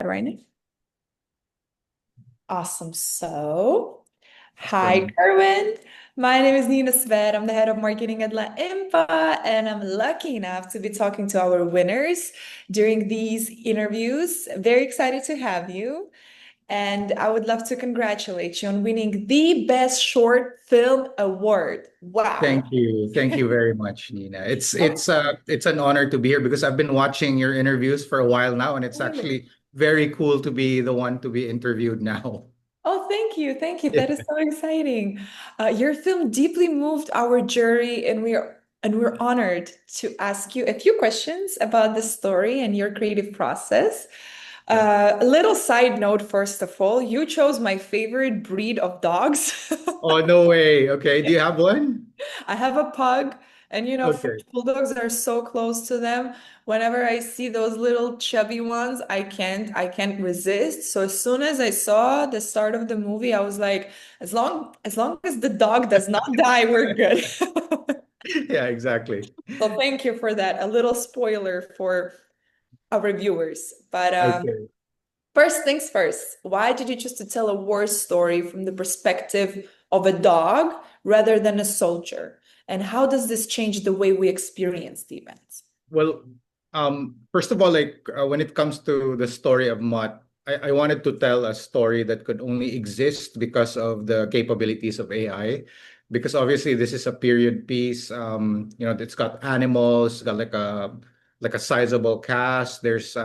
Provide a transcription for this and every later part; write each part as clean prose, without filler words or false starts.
right now. Awesome. So, hi, Awesome. Kerwin. My name is Nina Sved. I'm the head of marketing at LAAIMPA, and I'm lucky enough to be talking to our winners during these interviews. Very excited to have you. And I would love to congratulate you on winning the Best Short Film Award. Wow. Thank you. Thank you very much, Nina. It's an honor to be here because I've been watching your interviews for a while now, and it's actually very cool to be the one to be interviewed now. Oh, thank you. Thank you. That is so exciting. Your film deeply moved our jury, and we're honored to ask you a few questions about the story and your creative process. Yeah. A little side note, first of all, you chose my favorite breed of dogs. Oh, no way. Okay. Do you have one? I have a pug, and Okay. French bulldogs are so close to them. Whenever I see those little chubby ones, I can't resist. So as soon as I saw the start of the movie, I was like, as long as the dog does not die, we're good. Yeah, exactly. So thank you for that. A little spoiler for our viewers. But Okay. first things first, why did you choose to tell a war story from the perspective of a dog rather than a soldier? And how does this change the way we experience the events? Well, first of all, when it comes to the story of Mutt, I wanted to tell a story that could only exist because of the capabilities of AI. Because obviously this is a period piece. It's got animals, it's got like a sizable cast. There's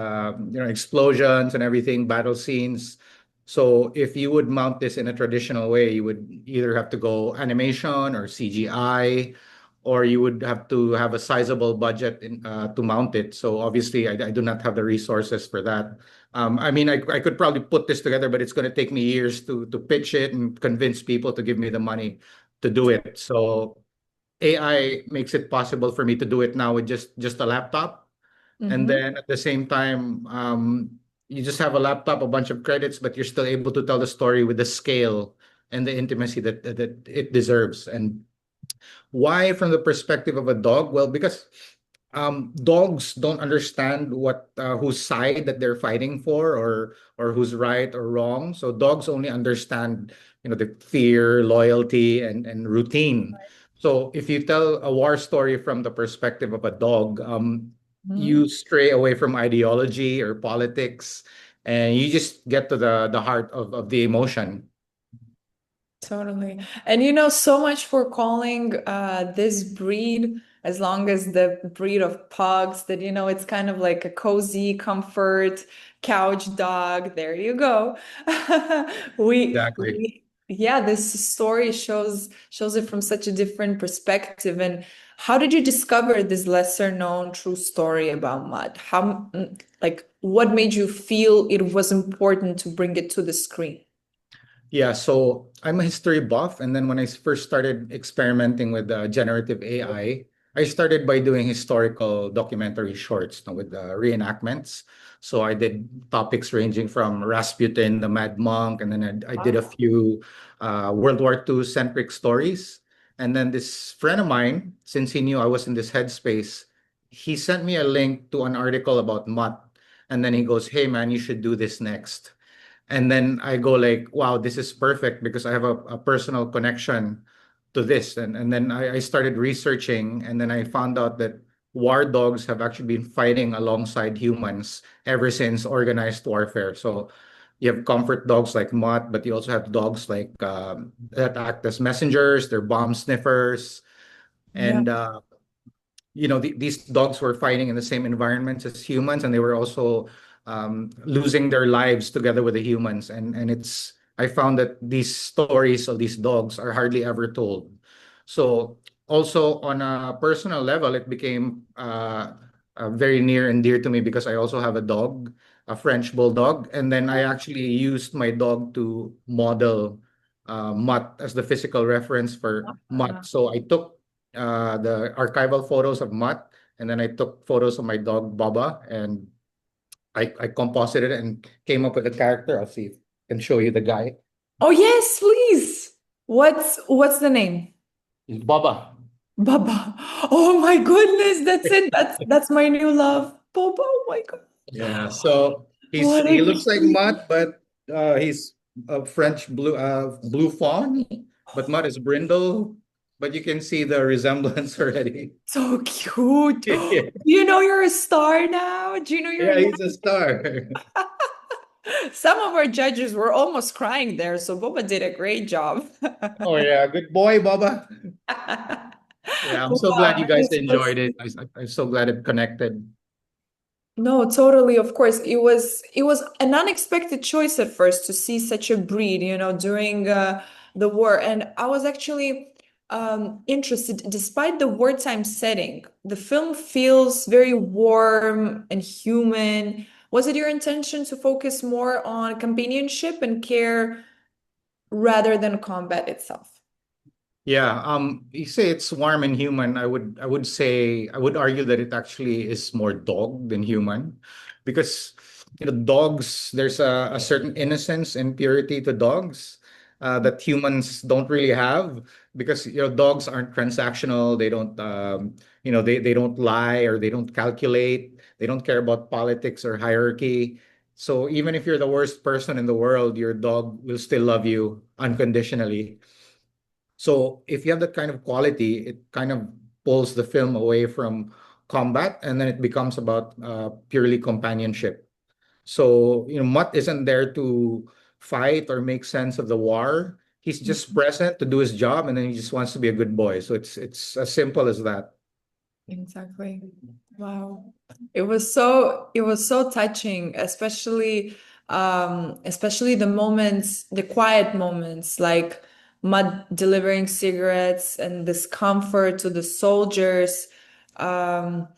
explosions and everything, battle scenes. So if you would mount this in a traditional way, you would either have to go animation or CGI, or you would have to have a sizable budget to mount it. So obviously, I do not have the resources for that. I mean, I could probably put this together, but it's going to take me years to pitch it and convince people to give me the money to do it. So AI makes it possible for me to do it now with just a laptop, and Mhm. then at the same time, you just have a laptop, a bunch of credits, but you're still able to tell the story with the scale and the intimacy that it deserves. And why from the perspective of a dog? Well, because dogs don't understand what whose side that they're fighting for, or who's right or wrong. So dogs only understand, the fear, loyalty, and routine. So if you tell a war story from the perspective of a dog, Mhm. you stray away from ideology or politics, and you just get to the heart of the emotion. Totally. And so much for calling this breed, as long as the breed of pugs, that it's kind of like a cozy comfort couch dog. There you go. Exactly. Yeah, this story shows it from such a different perspective. And how did you discover this lesser known true story about mud? Like, what made you feel it was important to bring it to the screen? Yeah, so I'm a history buff, and then when I first started experimenting with generative I started by doing historical documentary shorts, with reenactments. So I did topics ranging from Rasputin, the Mad Monk, and then I did a few World War II centric stories. And then this friend of mine, since he knew I was in this headspace, he sent me a link to an article about Mutt, and then he goes, "Hey man, you should do this next." And then I go like, wow, this is perfect because I have a personal connection to this. And then I started researching, and then I found out that war dogs have actually been fighting alongside humans ever since organized warfare. So you have comfort dogs like Mutt, but you also have dogs like that act as messengers. They're bomb sniffers. Yeah. And these dogs were fighting in the same environments as humans, and they were also losing their lives together with the humans. And I found that these stories of these dogs are hardly ever told. So also on a personal level, it became very near and dear to me because I also have a dog, a French bulldog, and then I actually used my dog to model Mutt as the physical reference for Mutt. So I took the archival photos of Mutt, and then I took photos of my dog Baba, and I composited it and came up with a character. I'll see if I can show you the guy. Oh yes, please. What's the name? He's Baba. Baba. Oh my goodness, that's it. That's my new love. Baba. Oh my God. Yeah. So What He a looks like cute, Mutt, but he's a French blue fawn, but Mutt is brindle. But you can see the resemblance already. so cute. Yeah, Do you know you're a star now? Do you know you're yeah, in he's a star. Some of our judges were almost crying there, so Boba did a great job. Oh yeah, good boy, Baba. Yeah, I'm so glad you Wow, guys this was enjoyed it. I'm so glad it connected. no, totally. Of course, it was an unexpected choice at first to see such a breed, during the war. And I was actually interested, despite the wartime setting, the film feels very warm and human. Was it your intention to focus more on companionship and care rather than combat itself? Yeah, you say it's warm and human. I would argue that it actually is more dog than human, because dogs, there's a certain innocence and purity to dogs that humans don't really have, because dogs aren't transactional. They don't they don't lie, or they don't calculate. They don't care about politics or hierarchy. So even if you're the worst person in the world, your dog will still love you unconditionally. So if you have that kind of quality, it kind of pulls the film away from combat, and then it becomes about purely companionship. So, Mutt isn't there to fight or make sense of the war. He's just present to do his job, and then he just wants to be a good boy. So it's as simple as that. Exactly. Wow. It was so touching, especially the moments, the quiet moments, like Mud delivering cigarettes and this comfort to the soldiers. Um,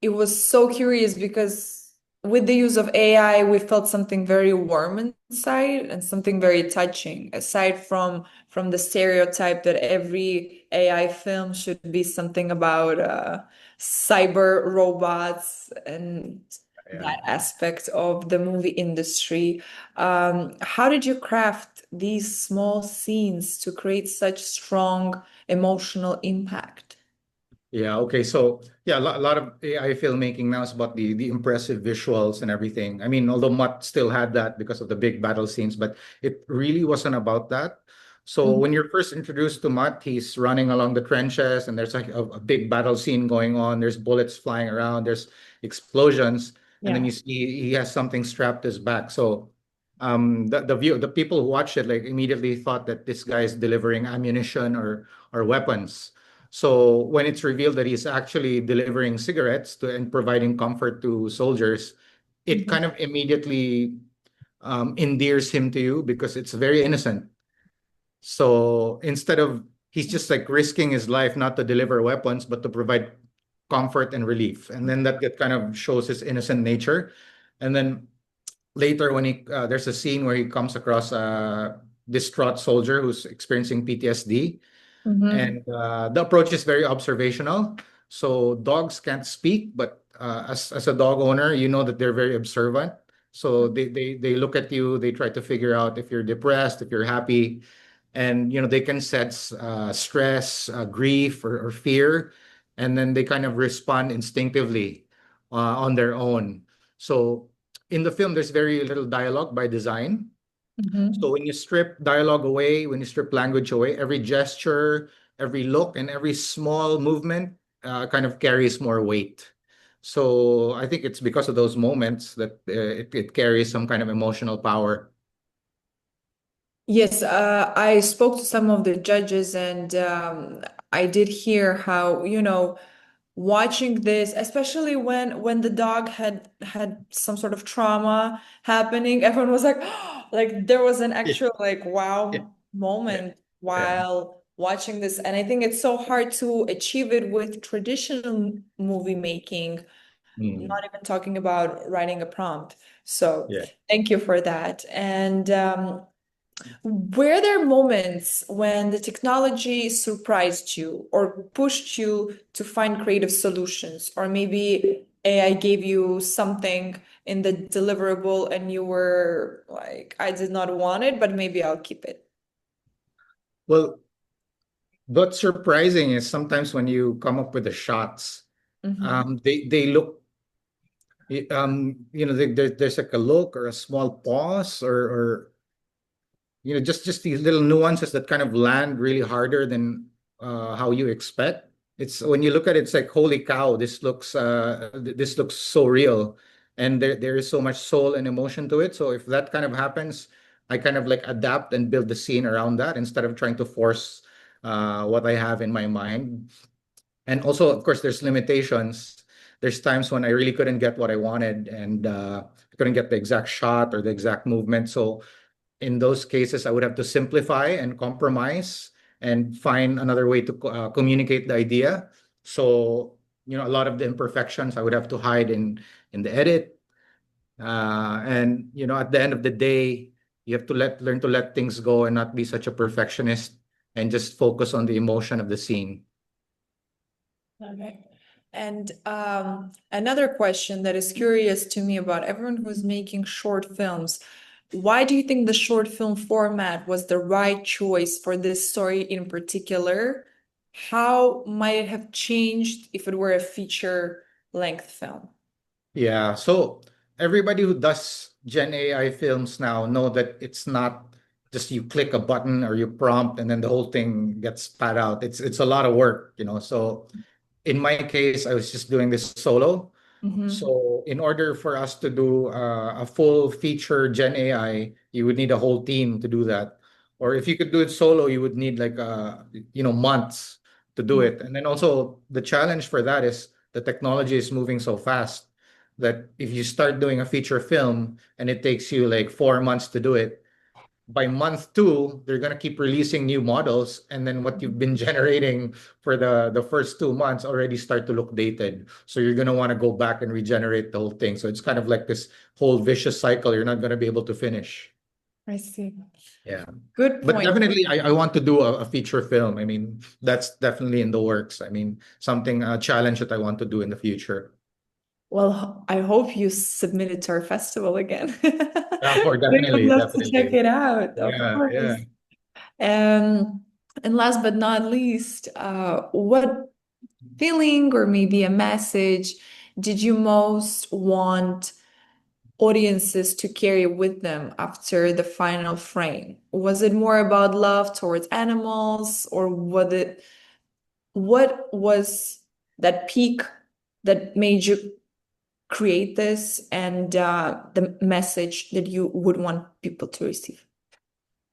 it was so curious because with the use of AI, we felt something very warm inside and something very touching, aside from the stereotype that every AI film should be something about cyber robots and Yeah. that aspect of the movie industry. How did you craft these small scenes to create such strong emotional impact? Yeah, okay. So yeah, a lot of AI filmmaking now is about the impressive visuals and everything. I mean, although Mutt still had that because of the big battle scenes, but it really wasn't about that. So Mhm. when you're first introduced to Mutt, he's running along the trenches, and there's like a big battle scene going on. There's bullets flying around, there's explosions, and then Yeah. you see he has something strapped to his back. So the people who watched it like immediately thought that this guy is delivering ammunition or weapons. So when it's revealed that he's actually delivering cigarettes to and providing comfort to soldiers, it Mhm. kind of immediately endears him to you, because it's very innocent. So instead of he's just like risking his life not to deliver weapons, but to provide comfort and relief, and then that kind of shows his innocent nature. And then later, when he there's a scene where he comes across a distraught soldier who's experiencing PTSD, Mhm. and the approach is very observational. So dogs can't speak, but as a dog owner, you know that they're very observant. So they look at you, they try to figure out if you're depressed, if you're happy, and they can sense stress, grief, or fear, and then they kind of respond instinctively on their own. So in the film, there's very little dialogue by design. So Mhm. when you strip dialogue away, when you strip language away, every gesture, every look, and every small movement kind of carries more weight. So I think it's because of those moments that it carries some kind of emotional power. Yes, I spoke to some of the judges and I did hear how, watching this, especially when the dog had some sort of trauma happening, everyone was like, like there was an Yeah, actual like yeah, wow yeah, moment yeah. while watching this. And I think it's so hard to achieve it with traditional movie making, Mm, not even talking about writing a prompt. So yeah. thank you for that. And were there moments when the technology surprised you or pushed you to find creative solutions, or maybe AI gave you something in the deliverable and you were like, I did not want it, but maybe I'll keep it? Well, what's surprising is sometimes when you come up with the shots, Mm-hmm. they look there's like a look or a small pause or just these little nuances that kind of land really harder than how you expect. It's when you look at it, it's like, holy cow, this looks so real, and there is so much soul and emotion to it. So if that kind of happens, I kind of like adapt and build the scene around that instead of trying to force what I have in my mind. And also, of course, there's limitations. There's times when I really couldn't get what I wanted, and I couldn't get the exact shot or the exact movement. So in those cases, I would have to simplify and compromise and find another way to communicate the idea. So, a lot of the imperfections I would have to hide in the edit. And at the end of the day, you have to learn to let things go and not be such a perfectionist and just focus on the emotion of the scene. Okay. And another question that is curious to me about everyone who's making short films, why do you think the short film format was the right choice for this story in particular? How might it have changed if it were a feature length film? Yeah, so everybody who does Gen AI films now know that it's not just you click a button or you prompt and then the whole thing gets spat out. It's a lot of work. So in my case, I was just doing this solo. Mm-hmm. So in order for us to do a full feature Gen AI, you would need a whole team to do that. Or if you could do it solo, you would need like months to do it. And then also the challenge for that is the technology is moving so fast that if you start doing a feature film and it takes you like 4 months to do it, by month two, they're gonna keep releasing new models, and then what you've been generating for the first 2 months already start to look dated. So you're gonna want to go back and regenerate the whole thing. So it's kind of like this whole vicious cycle you're not gonna be able to finish. I see. Yeah. Good But point. definitely I want to do a feature film. I mean, that's definitely in the works. I mean, something a challenge that I want to do in the future. Well, I hope you submit it to our festival again. Or We would definitely, love to check definitely. it out, of Yeah, yeah. course. Um, and last but not least, what feeling or maybe a message did you most want audiences to carry with them after the final frame? Was it more about love towards animals, or what was that peak that made you create this and the message that you would want people to receive?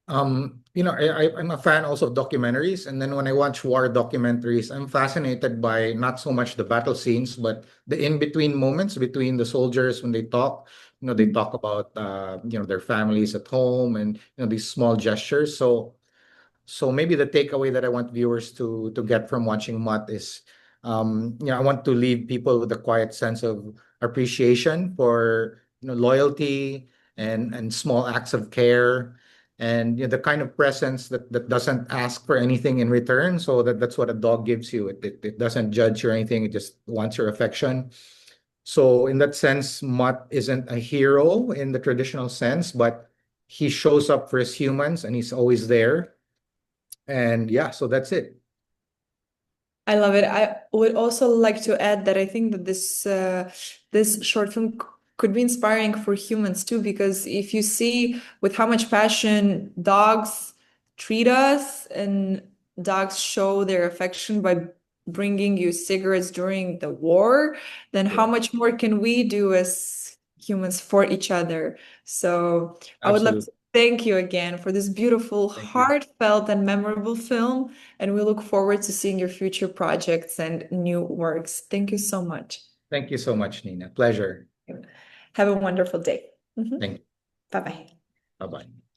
I'm a fan also of documentaries, and then when I watch war documentaries, I'm fascinated by not so much the battle scenes, but the in-between moments between the soldiers when they talk. They talk about their families at home and these small gestures. So maybe the takeaway that I want viewers to get from watching Mutt is, I want to leave people with a quiet sense of appreciation for loyalty and small acts of care, and the kind of presence that doesn't ask for anything in return. So that's what a dog gives you. It doesn't judge you or anything. It just wants your affection. So in that sense, Mutt isn't a hero in the traditional sense, but he shows up for his humans and he's always there. And yeah, so that's it. I love it. I would also like to add that I think that this short film could be inspiring for humans too, because if you see with how much passion dogs treat us, and dogs show their affection by bringing you cigarettes during the war, then how Yeah, much more can we do as humans for each other? So I would love absolutely. to thank you again for this beautiful, Thank you. heartfelt, and memorable film. And we look forward to seeing your future projects and new works. Thank you so much. Thank you so much, Nina. Pleasure. Have a wonderful day. Thank you. Bye bye. Bye-bye.